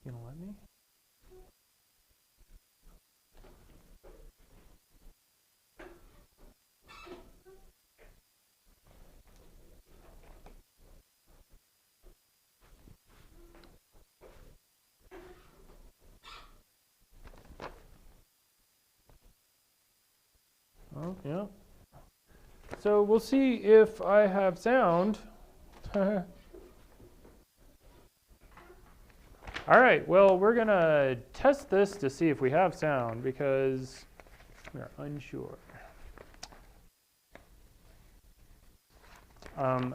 You gonna let me? Oh, yeah. So we'll see if I have sound. All right, well, we're gonna test this to see if we have sound because we're unsure. So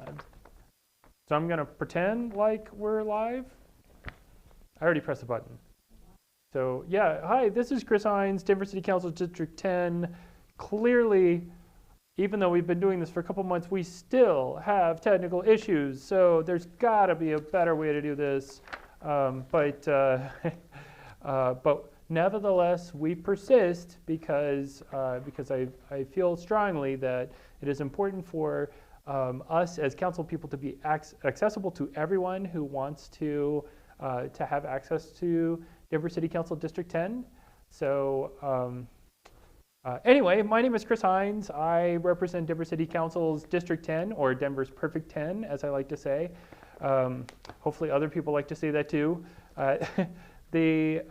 I'm gonna pretend like we're live. I already pressed the button. So yeah, hi, this is Chris Hinds, Denver City Council District 10. Clearly, even though we've been doing this for a couple months, we still have technical issues. So there's gotta be a better way to do this. But nevertheless, we persist because I feel strongly that it is important for us as council people to be accessible to everyone who wants to have access to Denver City Council District 10. So anyway, my name is Chris Hinds. I represent Denver City Council's District 10, or Denver's Perfect 10, as I like to say. Hopefully other people like to say that too. The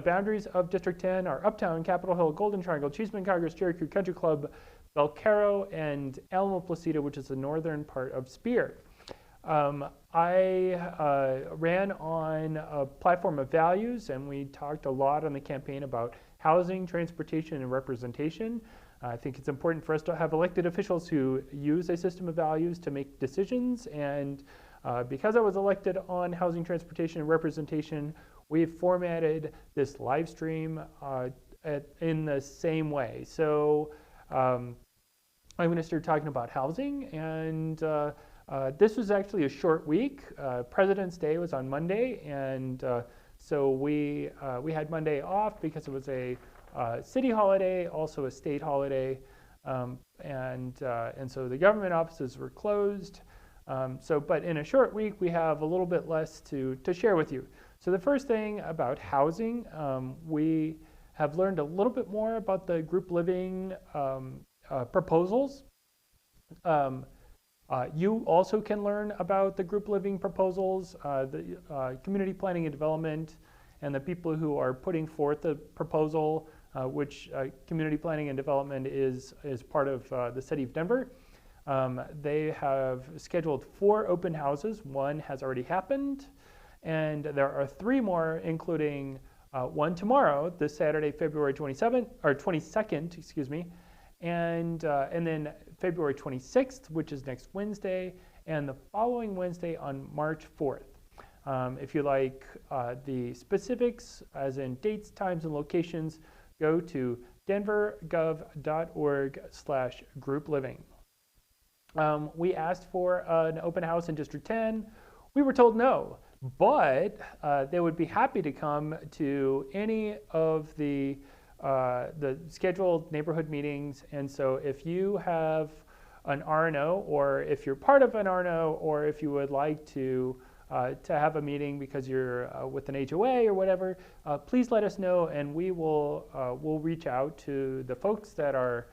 boundaries of District 10 are Uptown, Capitol Hill, Golden Triangle, Cheeseman, Congress, Cherokee Country Club, Belcaro, and Alamo Placido, which is the northern part of Spear. I ran on a platform of values, and we talked a lot on the campaign about housing, transportation, and representation. I think it's important for us to have elected officials who use a system of values to make decisions, and because I was elected on housing, transportation, and representation, we've formatted this live stream in the same way. So I'm going to start talking about housing, and this was actually a short week. President's Day was on Monday, and so we had Monday off because it was a city holiday, also a state holiday, and so the government offices were closed. But in a short week, we have a little bit less to share with you. So the first thing about housing, we have learned a little bit more about the group living proposals. You also can learn about the group living proposals, the community planning and development, and the people who are putting forth the proposal, which community planning and development is part of the city of Denver. They have scheduled 4 open houses. 1 has already happened, and there are 3 more, including one tomorrow, this Saturday, February 22nd, excuse me, and then February 26th, which is next Wednesday, and the following Wednesday on March 4th. If you like the specifics, as in dates, times, and locations, go to denvergov.org/groupliving. We asked for an open house in District 10. We were told no, but they would be happy to come to any of the scheduled neighborhood meetings. And so if you have an RNO, or if you're part of an RNO, or if you would like to have a meeting because you're with an HOA or whatever, please let us know, and we will we'll reach out to the folks that are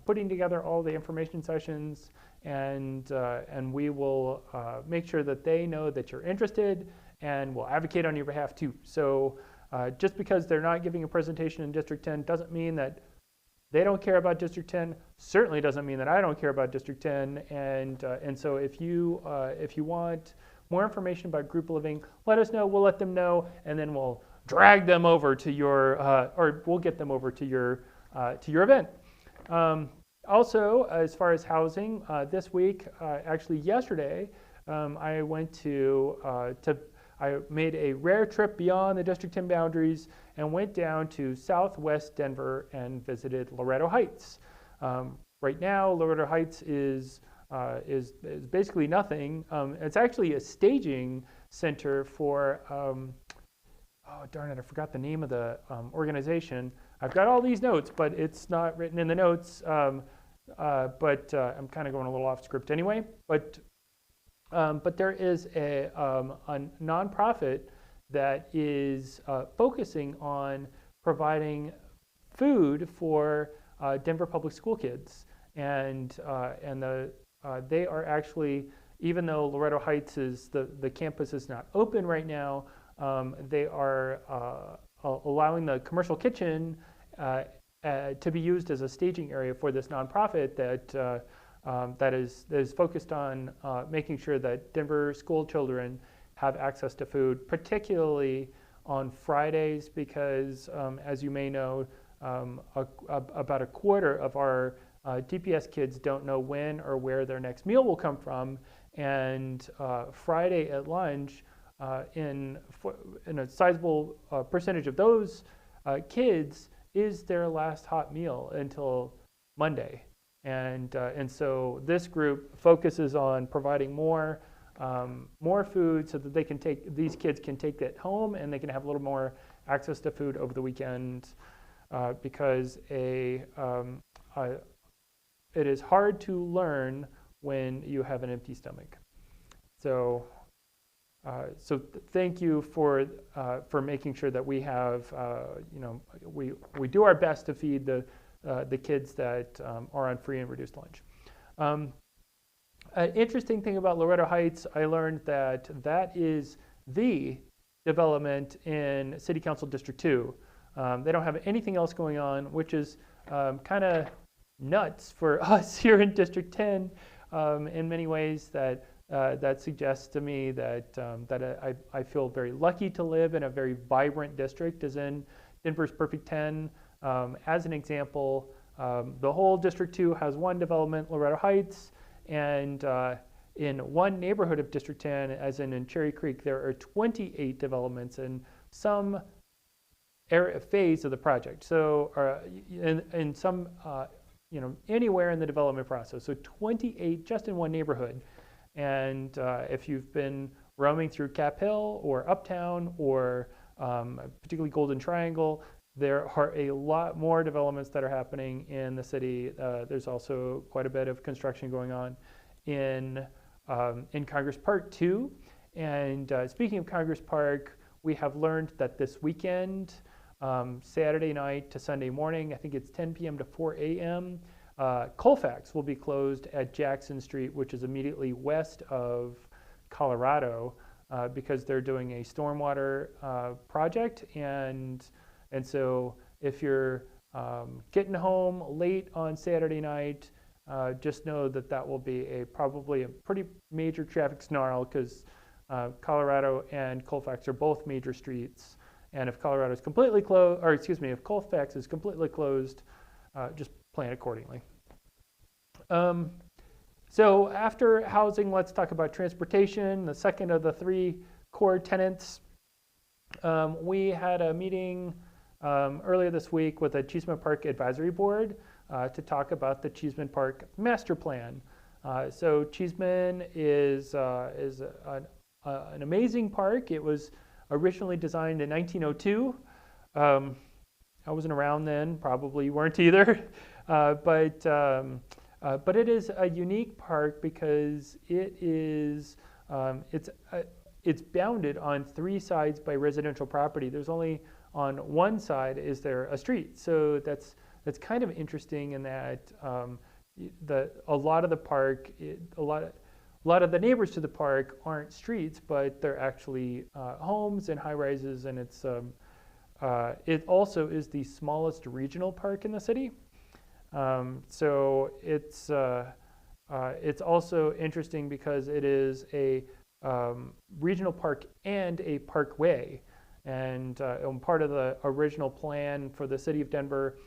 putting together all the information sessions, and we will make sure that they know that you're interested, and we'll advocate on your behalf too. So just because they're not giving a presentation in District 10 doesn't mean that they don't care about District 10. Certainly doesn't mean that I don't care about District 10. And so if you want more information about group living, let us know. We'll let them know, and then we'll drag them over to your, or we'll get them over to your event. Also, as far as housing, this week, actually yesterday, I went I made a rare trip beyond the District 10 boundaries and went down to Southwest Denver and visited Loretto Heights. Right now, Loretto Heights is basically nothing. It's actually a staging center for, oh darn it, I forgot the name of the organization. I've got all these notes, but it's not written in the notes. But I'm kind of going a little off script anyway. But there is a nonprofit that is focusing on providing food for Denver public school kids, and they are actually, even though Loretto Heights is the campus is not open right now, they are allowing the commercial kitchen to be used as a staging area for this nonprofit that is focused on making sure that Denver school children have access to food, particularly on Fridays, because as you may know, about a quarter of our DPS kids don't know when or where their next meal will come from, and Friday at lunch, in a sizable percentage of those kids, is their last hot meal until Monday. And so this group focuses on providing more food so that these kids can take it home, and they can have a little more access to food over the weekend, because it is hard to learn when you have an empty stomach. So thank you for making sure that we have, we do our best to feed the kids that are on free and reduced lunch. An interesting thing about Loretto Heights, I learned that is the development in City Council District 2. They don't have anything else going on, which is kind of nuts for us here in District 10 in many ways. That suggests to me that I feel very lucky to live in a very vibrant district, as in Denver's Perfect 10. As an example, the whole District 2 has one development, Loretto Heights, and in one neighborhood of District 10, as in Cherry Creek, there are 28 developments in some phase of the project. So in some, anywhere in the development process. So 28 just in one neighborhood. And if you've been roaming through Cap Hill or Uptown or particularly Golden Triangle, there are a lot more developments that are happening in the city. There's also quite a bit of construction going on in Congress Park too. And speaking of Congress Park, we have learned that this weekend, Saturday night to Sunday morning, I think it's 10 p.m. to 4 a.m., Colfax will be closed at Jackson Street, which is immediately west of Colorado, because they're doing a stormwater project. And so if you're getting home late on Saturday night, just know that will be probably a pretty major traffic snarl, because Colorado and Colfax are both major streets. And if Colorado is completely closed, or excuse me, if Colfax is completely closed, just plan accordingly. So after housing, let's talk about transportation, the second of the three core tenets. We had a meeting earlier this week with the Cheeseman Park Advisory Board to talk about the Cheeseman Park Master Plan. So Cheeseman is an amazing park. It was originally designed in 1902. I wasn't around then, probably you weren't either, but it is a unique park because it's bounded on three sides by residential property. There's only on one side is there a street, so that's kind of interesting in that a lot of the park, a lot of the neighbors to the park aren't streets, but they're actually homes and high rises, and it also is the smallest regional park in the city. So it's also interesting because it is a regional park and a parkway. And part of the original plan for the city of Denver,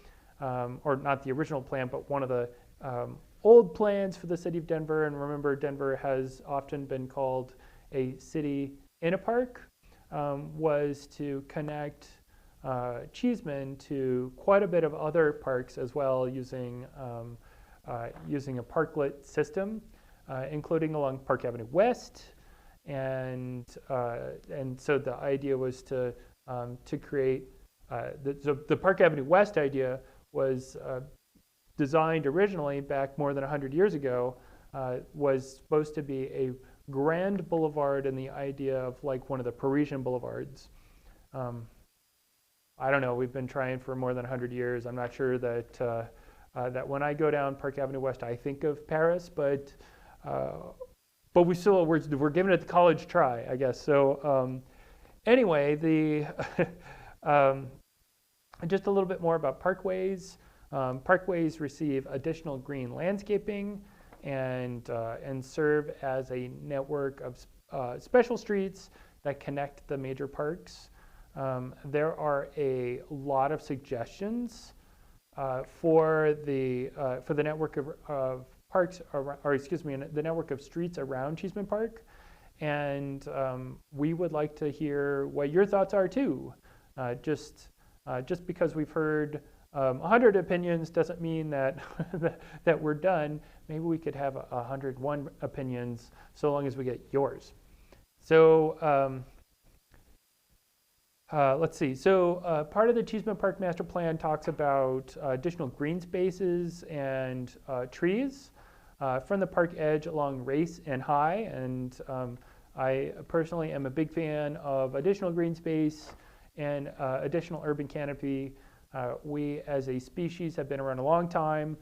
or not the original plan, but one of the old plans for the city of Denver, and remember Denver has often been called a city in a park, was to connect Cheeseman to quite a bit of other parks as well, using a parklet system, including along Park Avenue West, and so the idea was to create the Park Avenue West idea was designed originally back more than 100 years ago, was supposed to be a grand boulevard and the idea of like one of the Parisian boulevards. I don't know. We've been trying for more than 100 years. I'm not sure that that when I go down Park Avenue West, I think of Paris, but we're giving it the college try, I guess. So anyway, the just a little bit more about parkways. Parkways receive additional green landscaping and serve as a network of special streets that connect the major parks. There are a lot of suggestions for the network of parks, or excuse me, the network of streets around Cheeseman Park, and we would like to hear what your thoughts are too. Just because we've heard 100 opinions doesn't mean that that we're done. Maybe we could have 101 opinions so long as we get yours. So let's see. So part of the Cheeseman Park Master Plan talks about additional green spaces and trees from the park edge along Race and High. And I personally am a big fan of additional green space and additional urban canopy. We as a species have been around a long time,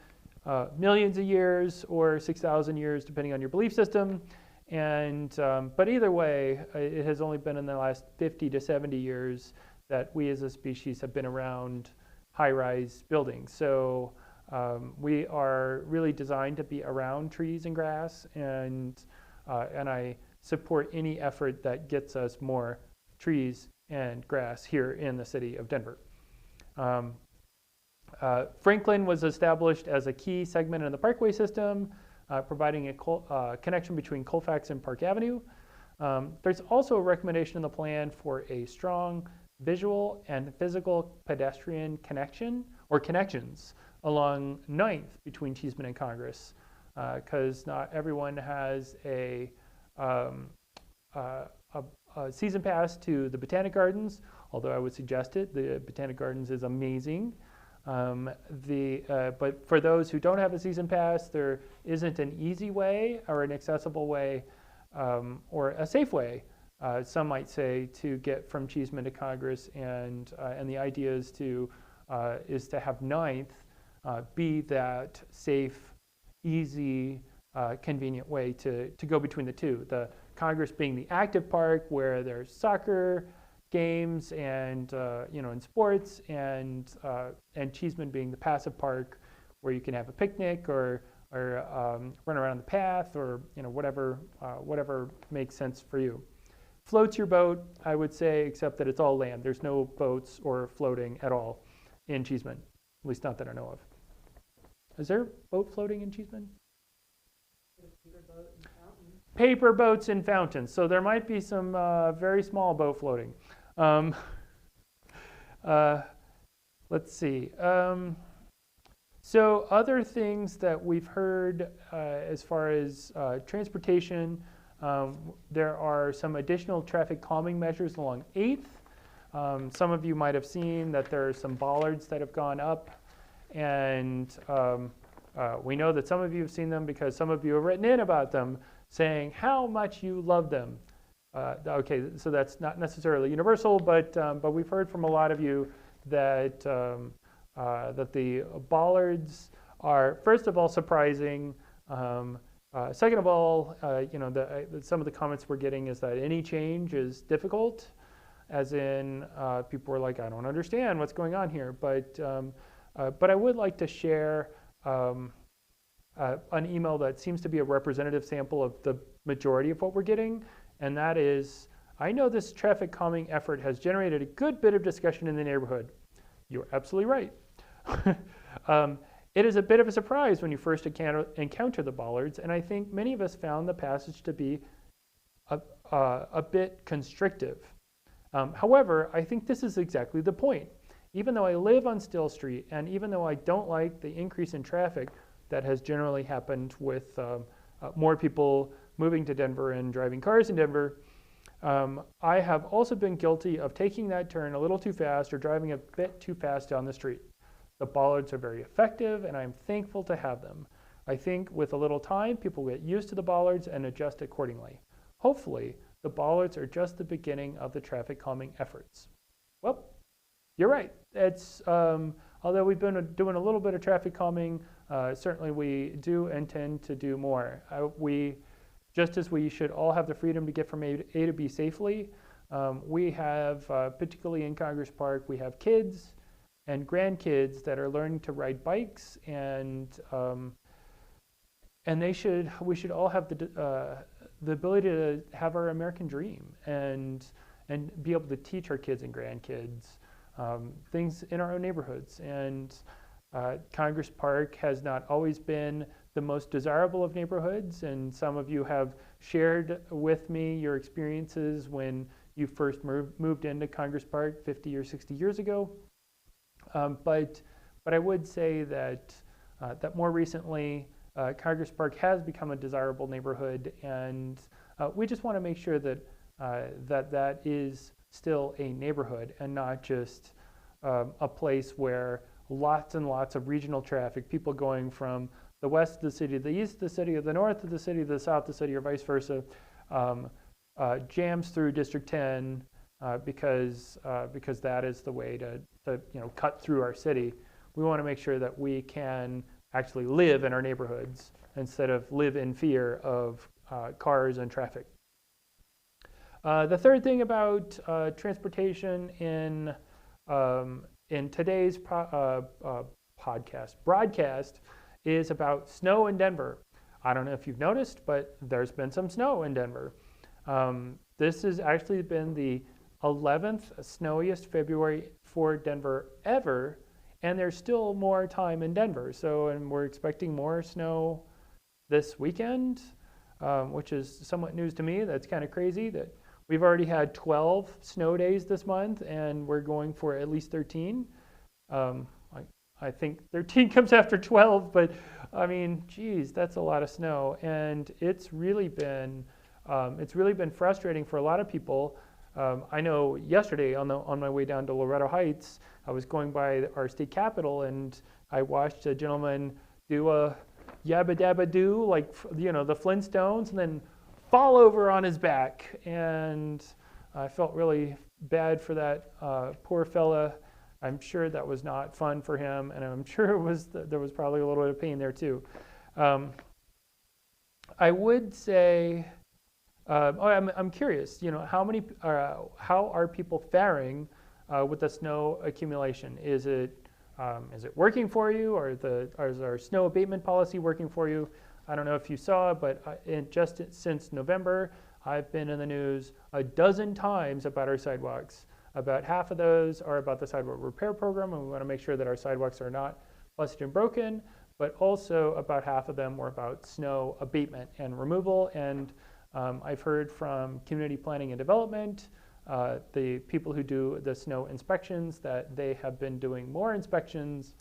millions of years or 6,000 years, depending on your belief system. And but either way, it has only been in the last 50 to 70 years that we as a species have been around high-rise buildings. So we are really designed to be around trees and grass, and I support any effort that gets us more trees and grass here in the city of Denver. Franklin was established as a key segment in the parkway system, providing a connection between Colfax and Park Avenue. There's also a recommendation in the plan for a strong visual and physical pedestrian connection or connections along 9th between Cheeseman and Congress, because not everyone has a season pass to the Botanic Gardens, although I would suggest it. The Botanic Gardens is amazing. But for those who don't have a season pass, there isn't an easy way or an accessible way or a safe way, some might say, to get from Cheeseman to Congress. And the idea is to have 9th be that safe, easy, convenient way to go between the two. The Congress being the active park where there's soccer games and and sports, and Cheeseman being the passive park where you can have a picnic or run around the path, or whatever makes sense for you. Floats your boat, I would say, except that it's all land. There's no boats or floating at all in Cheeseman, at least not that I know of. Is there boat floating in Cheeseman? Paper boats and fountains. So there might be some very small boat floating. Let's see. So other things that we've heard as far as transportation, there are some additional traffic calming measures along 8th. Some of you might have seen that there are some bollards that have gone up, and we know that some of you have seen them because some of you have written in about them saying how much you love them. Okay, so that's not necessarily universal, but we've heard from a lot of you that that the bollards are, first of all, surprising. Second of all, some of the comments we're getting is that any change is difficult, as in people are like, I don't understand what's going on here. But I would like to share an email that seems to be a representative sample of the majority of what we're getting. And that is, I know this traffic calming effort has generated a good bit of discussion in the neighborhood. You're absolutely right. It is a bit of a surprise when you first encounter the bollards, and I think many of us found the passage to be a bit constrictive. However, I think this is exactly the point. Even though I live on Still Street, and even though I don't like the increase in traffic that has generally happened with more people moving to Denver and driving cars in Denver, I have also been guilty of taking that turn a little too fast or driving a bit too fast down the street. The bollards are very effective, and I'm thankful to have them. I think with a little time, people get used to the bollards and adjust accordingly. Hopefully, the bollards are just the beginning of the traffic calming efforts. Well, you're right. It's although we've been doing a little bit of traffic calming, certainly we do intend to do more. Just as we should all have the freedom to get from A to B safely, we have, particularly in Congress Park, we have kids and grandkids that are learning to ride bikes, and we should all have the ability to have our American dream and be able to teach our kids and grandkids things in our own neighborhoods. And Congress Park has not always been the most desirable of neighborhoods, and some of you have shared with me your experiences when you first moved into Congress Park 50 or 60 years ago. But I would say that more recently, Congress Park has become a desirable neighborhood, and we just want to make sure that that is still a neighborhood and not just a place where lots and lots of regional traffic, people going from the west of the city to the east of the city, or the north of the city to the south of the city, or vice versa, jams through District 10 because that is the way to cut through our city. We want to make sure that we can actually live in our neighborhoods instead of live in fear of cars and traffic. The third thing about transportation in today's broadcast is about snow in Denver. I don't know if you've noticed, but there's been some snow in Denver. This has actually been the 11th snowiest February for Denver ever, and there's still more time in Denver. And we're expecting more snow this weekend, which is somewhat news to me. That's kind of crazy that we've already had 12 snow days this month, and we're going for at least 13. I think 13 comes after 12, but I mean, geez, that's a lot of snow, and it's really been frustrating for a lot of people. I know yesterday on my way down to Loretto Heights, I was going by our state capitol, and I watched a gentleman do a yabba dabba do, like the Flintstones, and then fall over on his back, and I felt really bad for that poor fella. I'm sure that was not fun for him, and I'm sure there was probably a little bit of pain there too. I would say, I'm curious. How are people faring with the snow accumulation? Is it working for you, or is our snow abatement policy working for you? I don't know if you saw, but just since November, I've been in the news a dozen times about our sidewalks. About half of those are about the sidewalk repair program, and we want to make sure that our sidewalks are not busted and broken, but also about half of them were about snow abatement and removal. And I've heard from community planning and development, the people who do the snow inspections, that they have been doing more inspections.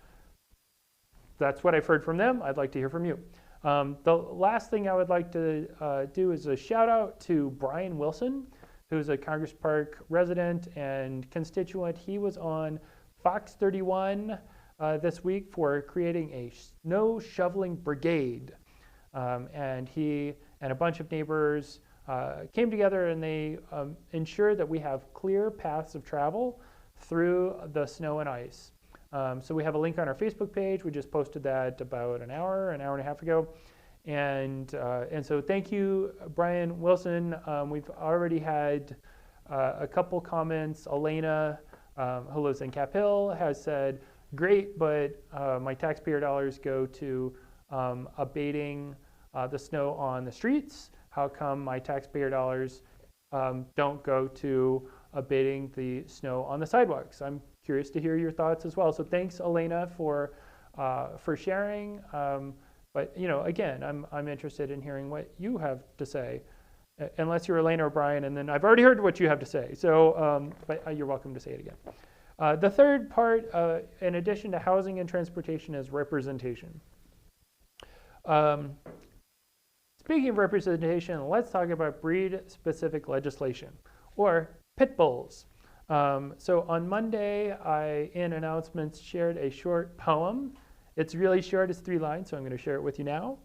That's what I've heard from them. I'd like to hear from you. The last thing I would like to do is a shout out to Brian Wilson, who's a Congress Park resident and constituent. He was on Fox 31 this week for creating a snow shoveling brigade. And he and a bunch of neighbors came together, and they ensured that we have clear paths of travel through the snow and ice. So we have a link on our Facebook page. We just posted that about an hour and a half ago. And so thank you, Brian Wilson. We've already had a couple comments. Elena, who lives in Cap Hill, has said, great, but my taxpayer dollars go to abating the snow on the streets. How come my taxpayer dollars don't go to abating the snow on the sidewalks? I'm curious to hear your thoughts as well. So thanks, Elena, for sharing. But again, I'm interested in hearing what you have to say, unless you're Elena or Brian, and then I've already heard what you have to say. So, but you're welcome to say it again. The third part, in addition to housing and transportation, is representation. Speaking of representation, let's talk about breed-specific legislation, or pit bulls. So on Monday, I, in announcements, shared a short poem. It's really short, it's 3 lines, so I'm going to share it with you now.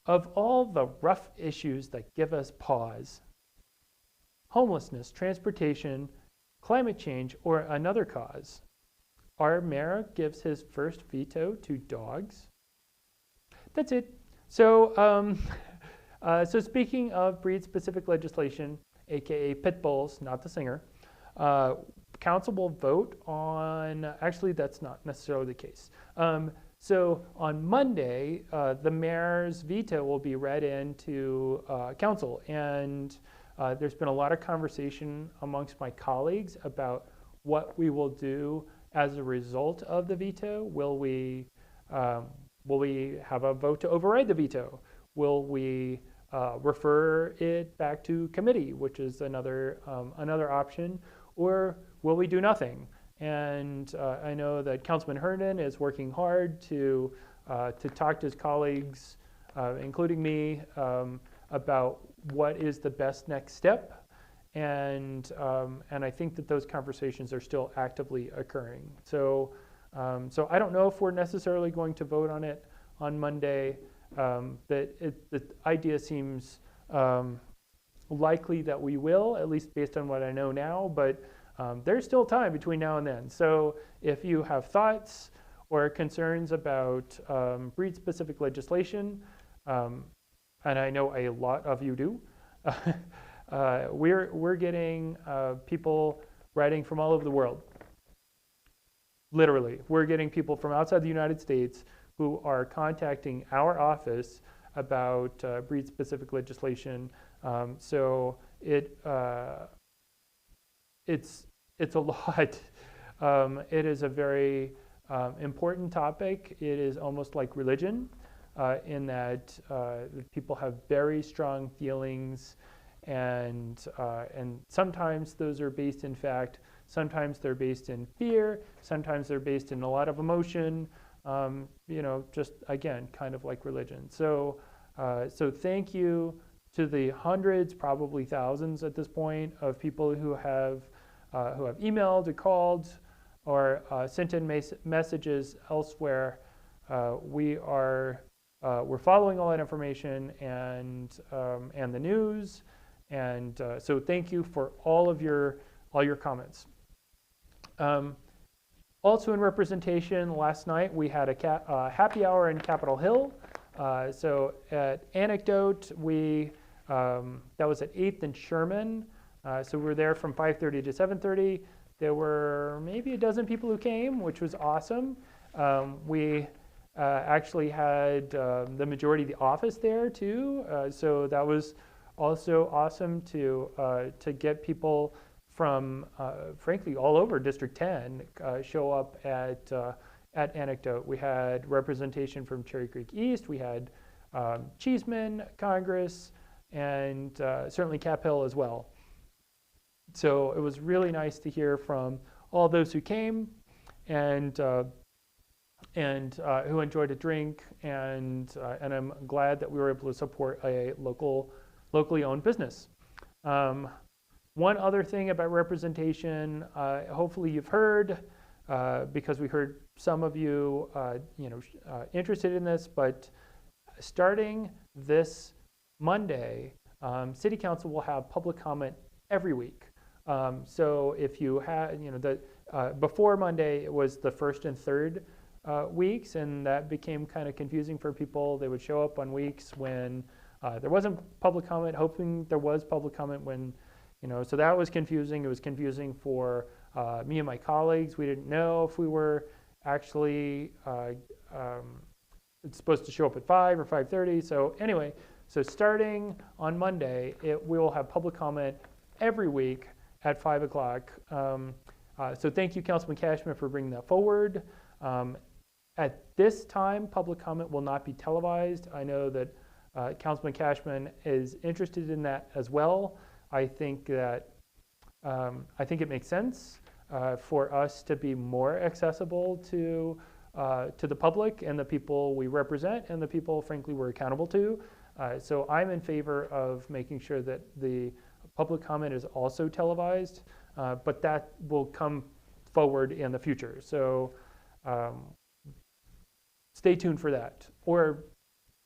Of all the rough issues that give us pause, homelessness, transportation, climate change, or another cause, our mayor gives his first veto to dogs. That's it. So, so speaking of breed-specific legislation, aka pit bulls, not the singer, council will vote on. Actually, that's not necessarily the case. So on Monday, the mayor's veto will be read into council, and there's been a lot of conversation amongst my colleagues about what we will do as a result of the veto. Will we have a vote to override the veto? Will we refer it back to committee, which is another option, or will we do nothing? And I know that Councilman Herndon is working hard to talk to his colleagues, including me, about what is the best next step. And I think that those conversations are still actively occurring. So I don't know if we're necessarily going to vote on it on Monday. But the idea seems likely that we will, at least based on what I know now. But there's still time between now and then. So if you have thoughts or concerns about breed-specific legislation, and I know a lot of you do, we're getting people writing from all over the world. Literally, we're getting people from outside the United States who are contacting our office about breed-specific legislation. So it's a lot. It is a very important topic. It is almost like religion in that people have very strong feelings, and sometimes those are based in fact. Sometimes they're based in fear. Sometimes they're based in a lot of emotion. Just again, kind of like religion. So thank you to the hundreds, probably thousands at this point, of people who have emailed or called or sent in messages elsewhere. We're following all that information and the news, and so thank you for all your comments. Also in representation, last night we had a happy hour in Capitol Hill. So at Anecdote, that was at 8th and Sherman. So we were there from 5:30 to 7:30. There were maybe a dozen people who came, which was awesome. We actually had the majority of the office there too. So that was also awesome to get people from, frankly, all over District 10 show up at Anecdote. We had representation from Cherry Creek East. We had Cheeseman, Congress, and certainly Cap Hill as well. So it was really nice to hear from all those who came and who enjoyed a drink, and I'm glad that we were able to support a locally owned business. One other thing about representation, hopefully you've heard, because we heard some of you, interested in this, but starting this Monday, City Council will have public comment every week. So if you had, before Monday, it was the first and third weeks, and that became kind of confusing for people. They would show up on weeks when there wasn't public comment, hoping there was public comment when, so that was confusing. It was confusing for me and my colleagues. We didn't know if we were actually supposed to show up at 5 or 5:30. So anyway, so starting on Monday, we will have public comment every week at 5 o'clock. So thank you, Councilman Cashman, for bringing that forward. At this time, public comment will not be televised. I know that Councilman Cashman is interested in that as well. I think that it makes sense for us to be more accessible to the public and the people we represent and the people, frankly, we're accountable to. So I'm in favor of making sure that the public comment is also televised, but that will come forward in the future. So stay tuned for that, or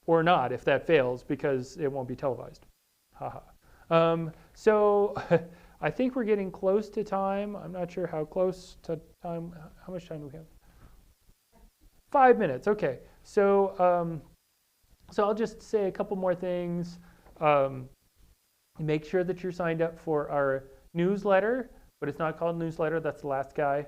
or not if that fails, because it won't be televised. Haha. So I think we're getting close to time. I'm not sure how close to time. How much time do we have? 5 minutes. Okay. So so I'll just say a couple more things. Make sure that you're signed up for our newsletter, but it's not called newsletter. That's the last guy.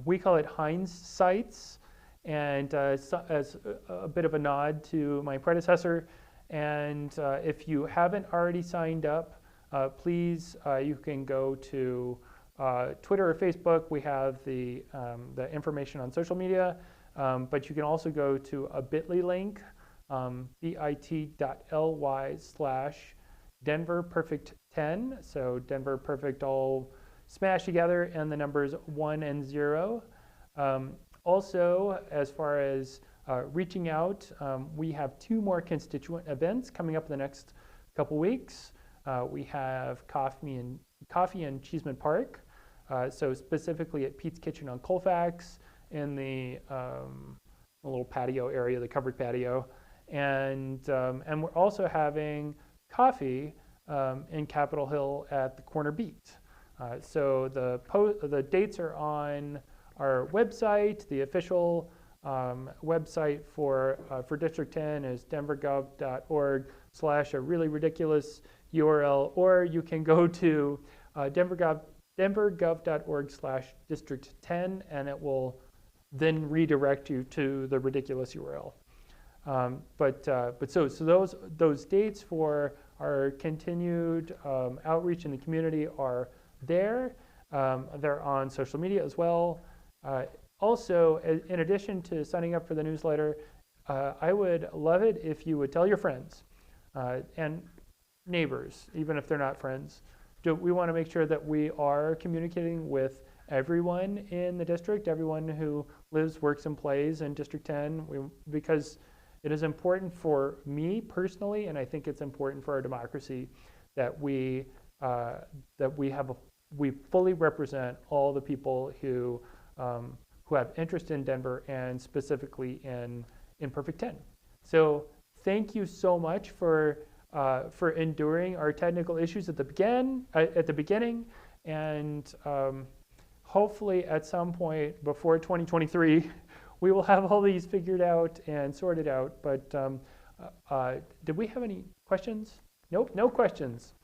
We call it Hinds Sites, and as a bit of a nod to my predecessor. And if you haven't already signed up, please, you can go to Twitter or Facebook. We have the information on social media, but you can also go to a bit.ly link, bit.ly/DenverPerfect10. So Denver Perfect all smashed together, and the numbers 1 and 0. Also, as far as reaching out, we have 2 more constituent events coming up in the next couple weeks. We have Coffee and Cheeseman Park, so specifically at Pete's Kitchen on Colfax in the little patio area, the covered patio. And we're also having coffee in Capitol Hill at the Corner Beat. So the dates are on our website. The official website for District 10 is denvergov.org/a really ridiculous URL, or you can go to denvergov.org/district10, and it will then redirect you to the ridiculous URL. So those dates for our continued outreach in the community are there. They're on social media as well. Also, in addition to signing up for the newsletter, I would love it if you would tell your friends and neighbors, even if they're not friends. We want to make sure that we are communicating with everyone in the district, everyone who lives, works, and plays in District 10, because it is important for me personally, and I think it's important for our democracy, that we fully represent all the people who have interest in Denver, and specifically in Perfect 10. So thank you so much for enduring our technical issues at the beginning, and hopefully at some point before 2023, we will have all these figured out and sorted out. But did we have any questions? Nope, no questions.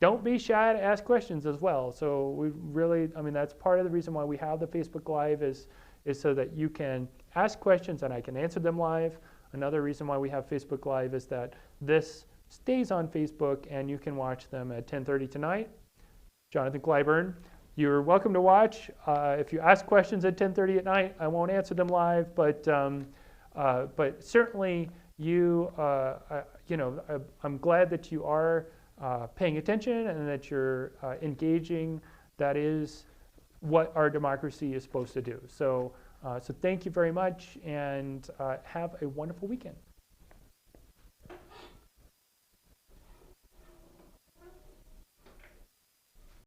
Don't be shy to ask questions as well. So we really, that's part of the reason why we have the Facebook Live is so that you can ask questions and I can answer them live. Another reason why we have Facebook Live is that this stays on Facebook and you can watch them at 10:30 tonight. Jonathan Clyburn, you're welcome to watch. If you ask questions at 10:30 at night, I won't answer them live, but certainly I'm glad that you are paying attention and that you're engaging. That is what our democracy is supposed to do. So thank you very much, and have a wonderful weekend.